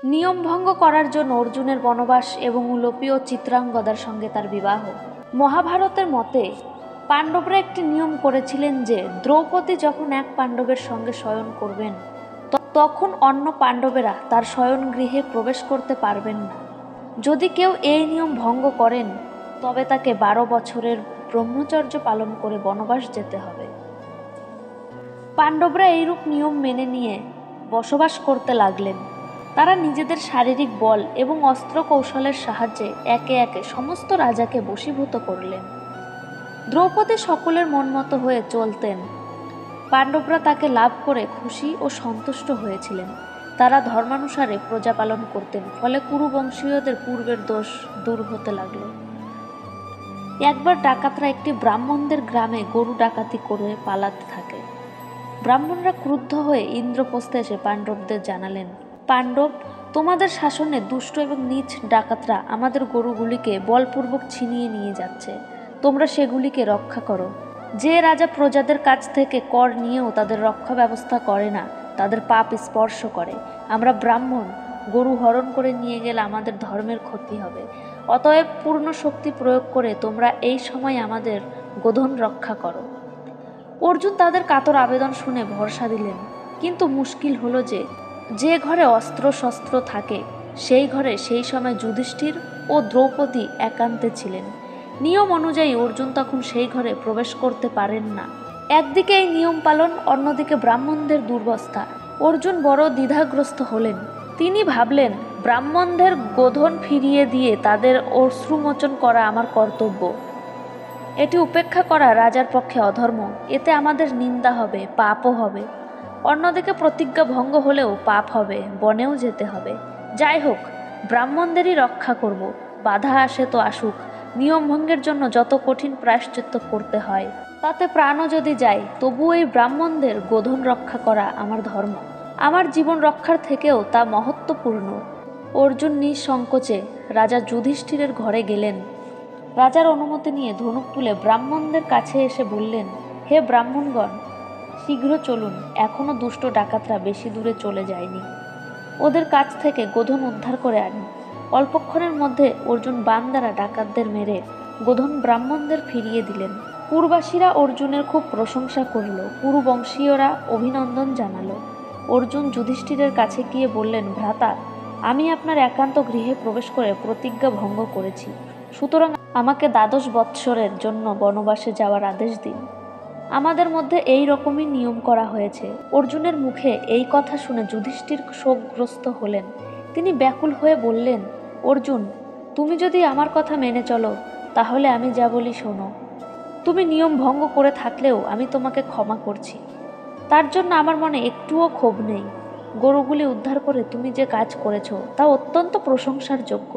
নিয়ম ভঙ্গ করার জন্য অর্জুনের বনবাস এবং উলুপি ও চিত্রাঙ্গদার সঙ্গে তার বিবাহ। মহাভারতের মতে পাণ্ডবরা একটি নিয়ম করেছিলেন যে দ্রৌপদী যখন এক পাণ্ডবের সঙ্গে শয়ন করবেন তখন অন্য পাণ্ডবেরা তার শয়ন গৃহে প্রবেশ করতে পারবেন না। যদি কেউ এই নিয়ম ভঙ্গ করেন তবে তাকে 12 বছরের ব্রহ্মচর্য পালন করে বনবাস যেতে হবে। পাণ্ডবরা এইরূপ নিয়ম মেনে নিয়ে বসবাস করতে লাগলেন। তারা নিজেদের শারীরিক বল এবং অস্ত্র কৌশলের সাহায্যে একে একে সমস্ত রাজাকে বশীভূত করলেন। দ্রৌপদী সকলের মন মতো হয়ে চলতেন। পাণ্ডবরা তাকে লাভ করে খুশি ও সন্তুষ্ট হয়েছিলেন। তারা ধর্মানুসারে প্রজা পালন করতেন, ফলে কুরুবংশীয়দের পূর্বের দোষ দূর হতে লাগলো। একবার ডাকাতরা একটি ব্রাহ্মণদের গ্রামে গরু ডাকাতি করে পালাতে থাকে। ব্রাহ্মণরা ক্রুদ্ধ হয়ে ইন্দ্রপ্রস্থে এসে পাণ্ডবদের জানালেন, পাণ্ডব, তোমাদের শাসনে দুষ্ট এবং নীচ ডাকাতরা আমাদের গরুগুলিকে বলপূর্বক ছিনিয়ে নিয়ে যাচ্ছে। তোমরা সেগুলিকে রক্ষা করো। যে রাজা প্রজাদের কাছ থেকে কর নিয়েও তাদের রক্ষা ব্যবস্থা করে না, তাদের পাপ স্পর্শ করে। আমরা ব্রাহ্মণ, গরু হরণ করে নিয়ে গেলে আমাদের ধর্মের ক্ষতি হবে। অতএব পূর্ণ শক্তি প্রয়োগ করে তোমরা এই সময় আমাদের গোধন রক্ষা করো। অর্জুন তাদের কাতর আবেদন শুনে ভরসা দিলেন, কিন্তু মুশকিল হলো যে ঘরে অস্ত্র শস্ত্র থাকে সেই ঘরে সেই সময় যুধিষ্ঠির ও দ্রৌপদী একান্তে ছিলেন। নিয়ম অনুযায়ী অর্জুন তখন সেই ঘরে প্রবেশ করতে পারেন না। একদিকে এই নিয়ম পালন, অন্যদিকে ব্রাহ্মণদের দুর্বস্থা। অর্জুন বড় দ্বিধাগ্রস্ত হলেন। তিনি ভাবলেন, ব্রাহ্মণদের গোধন ফিরিয়ে দিয়ে তাদের অশ্রুমোচন করা আমার কর্তব্য। এটি উপেক্ষা করা রাজার পক্ষে অধর্ম। এতে আমাদের নিন্দা হবে, পাপও হবে। অন্যদিকে প্রতিজ্ঞা ভঙ্গ হলেও পাপ হবে, বনেও যেতে হবে। যাই হোক, ব্রাহ্মণদেরই রক্ষা করব। বাধা আসে তো আসুক। নিয়ম ভঙ্গের জন্য যত কঠিন প্রায়শ্চিত্ত করতে হয়, তাতে প্রাণও যদি যায়, তবু এই ব্রাহ্মণদের গোধন রক্ষা করা আমার ধর্ম। আমার জীবন রক্ষার থেকেও তা মহত্বপূর্ণ। অর্জুন নিঃসংকোচে রাজা যুধিষ্ঠিরের ঘরে গেলেন। রাজার অনুমতি নিয়ে ধনুক তুলে ব্রাহ্মণদের কাছে এসে বললেন, হে ব্রাহ্মণগণ, শীঘ্র চলুন, এখনো দুষ্ট ডাকাতরা বেশি দূরে চলে যায়নি। ওদের কাছ থেকে গোধন উদ্ধার করে আনি। অল্পক্ষণের মধ্যে অর্জুন বাণ দ্বারা ডাকাতদের মেরে গোধন ব্রাহ্মণদের ফিরিয়ে দিলেন। পুরবাসীরা অর্জুনের খুব প্রশংসা করল। পুরুবংশীয়রা অভিনন্দন জানালো। অর্জুন যুধিষ্ঠিরের কাছে গিয়ে বললেন, ভ্রাতা, আমি আপনার একান্ত গৃহে প্রবেশ করে প্রতিজ্ঞা ভঙ্গ করেছি। সুতরাং আমাকে 12 বৎসরের জন্য বনবাসে যাওয়ার আদেশ দিন। আমাদের মধ্যে এই রকমই নিয়ম করা হয়েছে। অর্জুনের মুখে এই কথা শুনে যুধিষ্ঠির শোকগ্রস্ত হলেন। তিনি ব্যাকুল হয়ে বললেন, অর্জুন, তুমি যদি আমার কথা মেনে চলো তাহলে আমি যা বলি শোনো। তুমি নিয়ম ভঙ্গ করে থাকলেও আমি তোমাকে ক্ষমা করছি। তার জন্য আমার মনে একটুও ক্ষোভ নেই। গরুগুলি উদ্ধার করে তুমি যে কাজ করেছো তা অত্যন্ত প্রশংসার যোগ্য।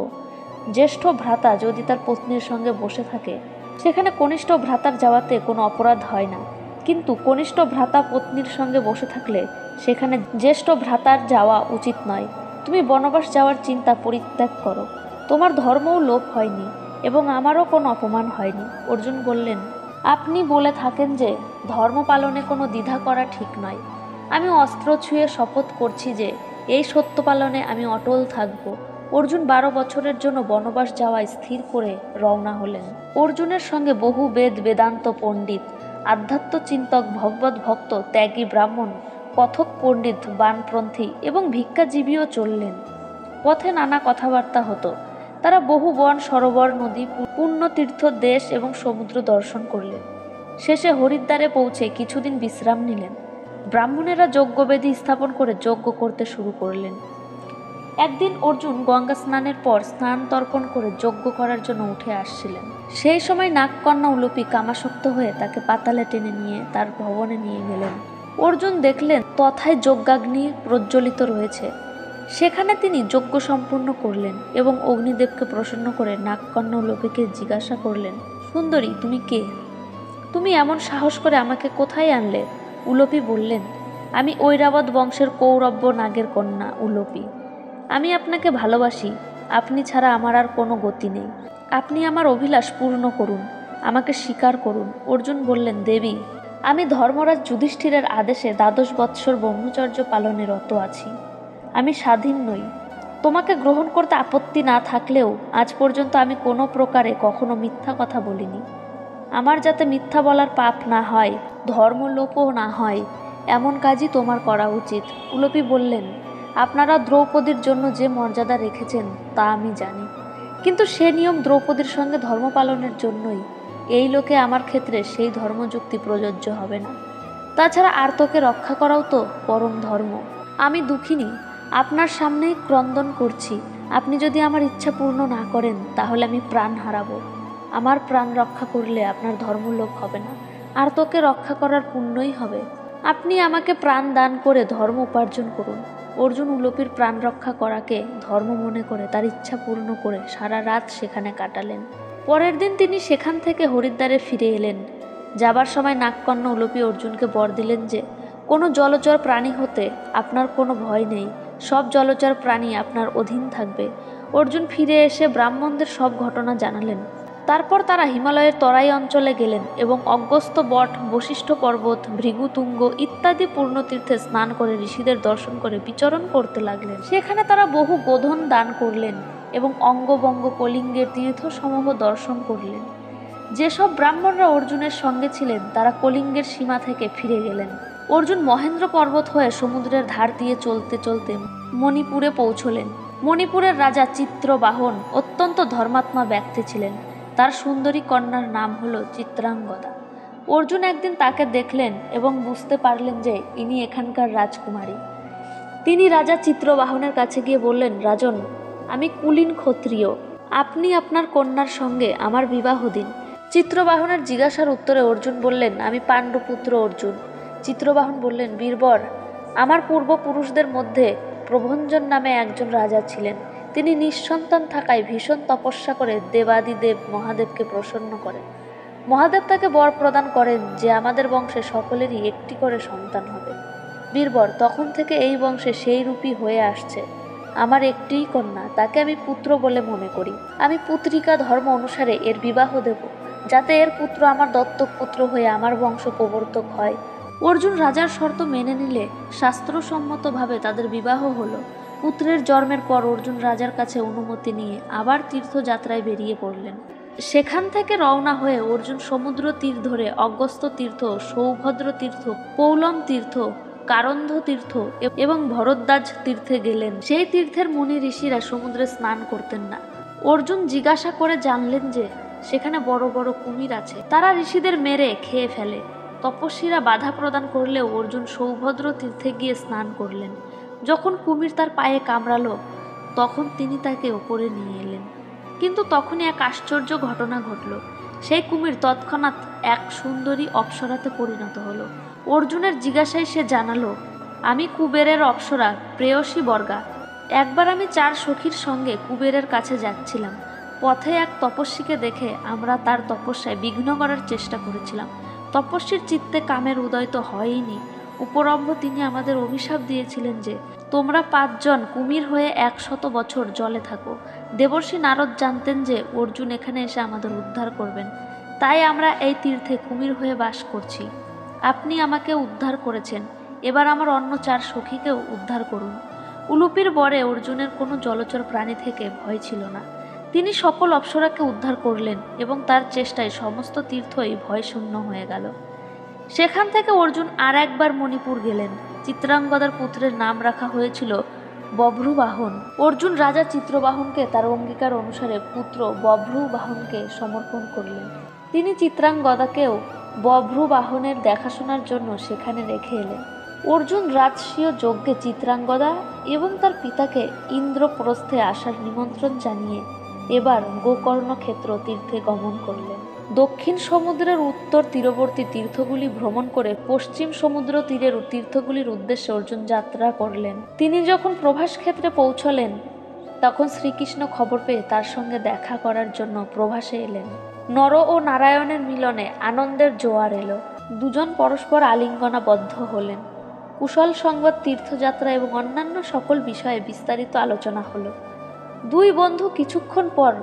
জ্যেষ্ঠ ভ্রাতা যদি তার পত্নীর সঙ্গে বসে থাকে সেখানে কনিষ্ঠ ভ্রাতার যাওয়াতে কোনো অপরাধ হয় না, কিন্তু কনিষ্ঠ ভ্রাতা পত্নীর সঙ্গে বসে থাকলে সেখানে জ্যেষ্ঠ ভ্রাতার যাওয়া উচিত নয়। তুমি বনবাস যাওয়ার চিন্তা পরিত্যাগ করো। তোমার ধর্মও লোপ হয়নি এবং আমারও কোনো অপমান হয়নি। অর্জুন বললেন, আপনি বলে থাকেন যে ধর্ম পালনে কোনো দ্বিধা করা ঠিক নয়। আমি অস্ত্র ছুঁয়ে শপথ করছি যে এই সত্য পালনে আমি অটল থাকব। অর্জুন 12 বছরের জন্য বনবাস যাওয়া স্থির করে রওনা হলেন। অর্জুনের সঙ্গে বহু বেদ বেদান্ত পণ্ডিত, আধ্যাত্ম চিন্তক, ভগবত ভক্ত, ত্যাগী ব্রাহ্মণ, কথক পণ্ডিত, বানপন্থী এবং ভিক্ষাজীবীও চললেন। পথে নানা কথাবার্তা হতো। তারা বহু বন, সরোবর, নদী, পুণ্যতীর্থ, দেশ এবং সমুদ্র দর্শন করলেন। শেষে হরিদ্বারে পৌঁছে কিছুদিন বিশ্রাম নিলেন। ব্রাহ্মণেরা যজ্ঞবেদী স্থাপন করে যজ্ঞ করতে শুরু করলেন। একদিন অর্জুন গঙ্গা স্নানের পর স্নান তর্পণ করে যজ্ঞ করার জন্য উঠে আসছিলেন। সেই সময় নাগকন্যা উলুপি কামাসক্ত হয়ে তাকে পাতালে টেনে নিয়ে তার ভবনে নিয়ে গেলেন। অর্জুন দেখলেন তথায় যজ্ঞাগ্নি প্রজ্বলিত রয়েছে। সেখানে তিনি যজ্ঞ সম্পূর্ণ করলেন এবং অগ্নিদেবকে প্রসন্ন করে নাগকন্যা উলুপিকে জিজ্ঞাসা করলেন, সুন্দরী, তুমি কে? তুমি এমন সাহস করে আমাকে কোথায় আনলে? উলুপি বললেন, আমি ঐরাবত বংশের কৌরব্য নাগের কন্যা উলুপি। আমি আপনাকে ভালোবাসি। আপনি ছাড়া আমার আর কোনো গতি নেই। আপনি আমার অভিলাষ পূর্ণ করুন, আমাকে স্বীকার করুন। অর্জুন বললেন, দেবী, আমি ধর্মরাজ যুধিষ্ঠিরের আদেশে 12 বৎসর ব্রহ্মচর্য পালনে রত আছি। আমি স্বাধীন নই, তোমাকে গ্রহণ করতে আপত্তি না থাকলেও আজ পর্যন্ত আমি কোনো প্রকারে কখনো মিথ্যা কথা বলিনি। আমার যাতে মিথ্যা বলার পাপ না হয়, ধর্মলোপও না হয়, এমন কাজই তোমার করা উচিত। উলুপি বললেন, আপনারা দ্রৌপদীর জন্য যে মর্যাদা রেখেছেন তা আমি জানি, কিন্তু সে নিয়ম দ্রৌপদীর সঙ্গে ধর্ম পালনের জন্যই। এই লোকে আমার ক্ষেত্রে সেই ধর্মযুক্তি প্রযোজ্য হবে না। তাছাড়া আর্তকে রক্ষা করাও তো পরম ধর্ম। আমি দুঃখিনী, আপনার সামনেই ক্রন্দন করছি। আপনি যদি আমার ইচ্ছা পূর্ণ না করেন তাহলে আমি প্রাণ হারাবো। আমার প্রাণ রক্ষা করলে আপনার ধর্মলোপ হবে না, আর্তকে রক্ষা করার পুণ্যই হবে। আপনি আমাকে প্রাণ দান করে ধর্ম উপার্জন করুন। অর্জুন উলুপির প্রাণ রক্ষা করাকে ধর্ম মনে করে তার ইচ্ছা পূর্ণ করে সারা রাত সেখানে কাটালেন। পরের দিন তিনি সেখান থেকে হরিদ্বারে ফিরে এলেন। যাবার সময় নাগকন্যা উলুপি অর্জুনকে বর দিলেন যে কোনো জলচর প্রাণী হতে আপনার কোনো ভয় নেই, সব জলচর প্রাণী আপনার অধীন থাকবে। অর্জুন ফিরে এসে ব্রাহ্মণদের সব ঘটনা জানালেন। তারপর তারা হিমালয়ের তরাই অঞ্চলে গেলেন এবং অগস্ত্য বট, বশিষ্ঠ পর্বত, ভৃগুতুঙ্গ ইত্যাদি পূর্ণতীর্থে স্নান করে ঋষিদের দর্শন করে বিচরণ করতে লাগলেন। সেখানে তারা বহু গোধন দান করলেন এবং অঙ্গবঙ্গ কলিঙ্গের তীর্থসমূহ দর্শন করলেন। যেসব ব্রাহ্মণরা অর্জুনের সঙ্গে ছিলেন তারা কলিঙ্গের সীমা থেকে ফিরে গেলেন। অর্জুন মহেন্দ্র পর্বত হয়ে সমুদ্রের ধার দিয়ে চলতে চলতে মণিপুরে পৌঁছলেন। মণিপুরের রাজা চিত্রবাহন অত্যন্ত ধর্মাত্মা ব্যক্তি ছিলেন। তার সুন্দরী কন্যার নাম হলো চিত্রাঙ্গদা। অর্জুন একদিন তাকে দেখলেন এবং বুঝতে পারলেন যে ইনি এখানকার রাজকুমারী। তিনি রাজা চিত্রবাহনের কাছে গিয়ে বললেন, রাজন, আমি কুলীন ক্ষত্রিয়, আপনি আপনার কন্যার সঙ্গে আমার বিবাহ দিন। চিত্রবাহনের জিজ্ঞাসার উত্তরে অর্জুন বললেন, আমি পাণ্ডুপুত্র অর্জুন। চিত্রবাহন বললেন, বীরবর, আমার পূর্বপুরুষদের মধ্যে প্রভঞ্জন নামে একজন রাজা ছিলেন। তিনি নিঃসন্তান থাকায় ভীষণ তপস্যা করে দেবাদিদেব মহাদেবকে প্রসন্ন করেন। মহাদেব তাকে বর প্রদান করেন যে আমাদের বংশে সকলেরই একটি করে সন্তান হবে। বীরবর, তখন থেকে এই বংশে সেই রূপই হয়ে আসছে। আমার একটিই কন্যা, তাকে আমি পুত্র বলে মনে করি। আমি পুত্রিকা ধর্ম অনুসারে এর বিবাহ দেব, যাতে এর পুত্র আমার দত্তক পুত্র হয়ে আমার বংশ প্রবর্তক হয়। অর্জুন রাজার শর্ত মেনে নিলে শাস্ত্রসম্মতভাবে তাদের বিবাহ হলো। পুত্রের জন্মের পর অর্জুন রাজার কাছে অনুমতি নিয়ে আবার তীর্থযাত্রায় বেরিয়ে পড়লেন। সেখান থেকে রওনা হয়ে অর্জুন সমুদ্র তীর ধরে অগস্ত্য তীর্থ, সৌভদ্র তীর্থ, পৌলম তীর্থ, কারন্ধ তীর্থ এবং ভরদ্বাজ তীর্থে গেলেন। সেই তীর্থের মুনি ঋষিরা সমুদ্রে স্নান করতেন না। অর্জুন জিজ্ঞাসা করে জানলেন যে সেখানে বড় বড় কুমির আছে, তারা ঋষিদের মেরে খেয়ে ফেলে। তপস্বীরা বাধা প্রদান করলেও অর্জুন সৌভদ্র তীর্থে গিয়ে স্নান করলেন। যখন কুমির তার পায়ে কামড়ালো তখন তিনি তাকে ওপরে নিয়ে এলেন, কিন্তু তখনই এক আশ্চর্য ঘটনা ঘটল। সেই কুমির তৎক্ষণাৎ এক সুন্দরী অপ্সরাতে পরিণত হলো। অর্জুনের জিজ্ঞাসায় সে জানালো, আমি কুবেরের অপ্সরা প্রেয়সী বর্গা। একবার আমি 4 সখীর সঙ্গে কুবেরের কাছে যাচ্ছিলাম। পথে এক তপস্বীকে দেখে আমরা তার তপস্যায় বিঘ্ন করার চেষ্টা করেছিলাম। তপস্বীর চিত্তে কামের উদয় তো হয়ইনি, উপরম্ভ তিনি আমাদের অভিশাপ দিয়েছিলেন যে তোমরা 5 জন কুমির হয়ে 100 বছর জলে থাকো। দেবর্ষি নারদ জানতেন যে অর্জুন এখানে এসে আমাদের উদ্ধার করবেন, তাই আমরা এই তীর্থে কুমির হয়ে বাস করছি। আপনি আমাকে উদ্ধার করেছেন, এবার আমার অন্য 4 সখীকেও উদ্ধার করুন। উলুপির বরে অর্জুনের কোনো জলচর প্রাণী থেকে ভয় ছিল না। তিনি সকল অপ্সরাকে উদ্ধার করলেন এবং তার চেষ্টায় সমস্ত তীর্থই ভয়শূন্য হয়ে গেল। সেখান থেকে অর্জুন আর একবার মণিপুর গেলেন। চিত্রাঙ্গদার পুত্রের নাম রাখা হয়েছিল বভ্রুবাহন। অর্জুন রাজা চিত্রবাহনকে তার অঙ্গীকার অনুসারে পুত্র বভ্রুবাহনকে সমর্পণ করলেন। তিনি চিত্রাঙ্গদাকেও বভ্রুবাহনের দেখাশোনার জন্য সেখানে রেখে এলেন। অর্জুন রাজসীয় যজ্ঞে চিত্রাঙ্গদা এবং তার পিতাকে ইন্দ্রপ্রস্থে আসার নিমন্ত্রণ জানিয়ে এবার গোকর্ণ ক্ষেত্র তীর্থে গমন করলেন। দক্ষিণ সমুদ্রের উত্তর তীরবর্তী তীর্থগুলি ভ্রমণ করে পশ্চিম সমুদ্র তীরের তীর্থগুলির উদ্দেশ্যে অর্জুন যাত্রা করলেন। তিনি যখন প্রভাস ক্ষেত্রে পৌঁছলেন তখন শ্রীকৃষ্ণ খবর পেয়ে তার সঙ্গে দেখা করার জন্য প্রভাসে এলেন। নর ও নারায়ণের মিলনে আনন্দের জোয়ার এলো। দুজন পরস্পর আলিঙ্গনাবদ্ধ হলেন। কুশল সংবাদ, তীর্থযাত্রা এবং অন্যান্য সকল বিষয়ে বিস্তারিত আলোচনা হলো। 2 বন্ধু কিছুক্ষণ পর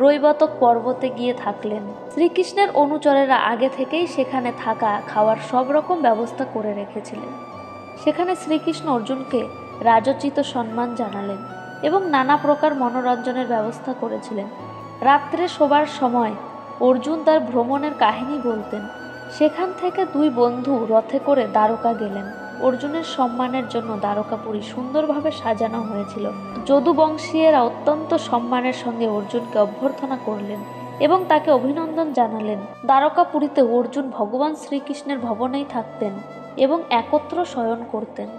রৈবতক পর্বতে গিয়ে থাকলেন। শ্রীকৃষ্ণের অনুচরেরা আগে থেকেই সেখানে থাকা খাওয়ার সব রকম ব্যবস্থা করে রেখেছিলেন। সেখানে শ্রীকৃষ্ণ অর্জুনকে রাজোচিত সম্মান জানালেন এবং নানা প্রকার মনোরঞ্জনের ব্যবস্থা করেছিলেন। রাত্রে শোবার সময় অর্জুন তার ভ্রমণের কাহিনী বলতেন। সেখান থেকে দুই বন্ধু রথে করে দ্বারকা গেলেন। অর্জুনের সম্মানের জন্য দ্বারকাপুরী সুন্দরভাবে সাজানো হয়েছিল। যদুবংশীয়েরা অত্যন্ত সম্মানের সঙ্গে অর্জুনকে অভ্যর্থনা করলেন এবং তাকে অভিনন্দন জানালেন। দ্বারকাপুরীতে অর্জুন ভগবান শ্রীকৃষ্ণের ভবনেই থাকতেন এবং একত্র শয়ন করতেন।